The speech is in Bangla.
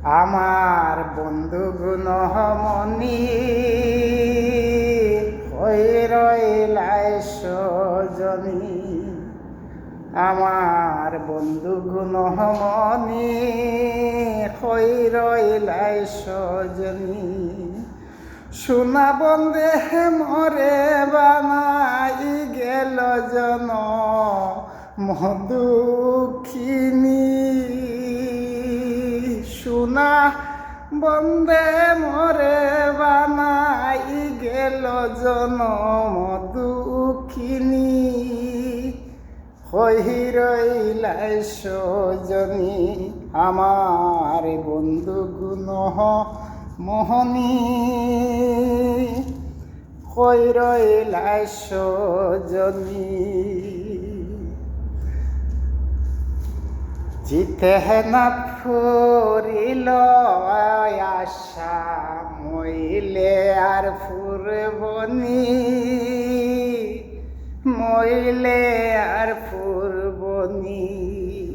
আমার বন্ধু গুণমণি হই রইলাই সজনী। আমার বন্ধু গুণমণি হই রইলাই সজনী। সোনা বন্দে মরে বানাই গেল জন মধুখিনী। সোনা বন্দে মরে বানাই গেল জন মধুখিনী। হই রইলাই সজনী আমার বন্ধু গুণ মোহনী। হই রইলাই সজনী। জিতে না ফুরিল আশা মইলে আর ফুরবনি। মইলে আর ফুরবনি।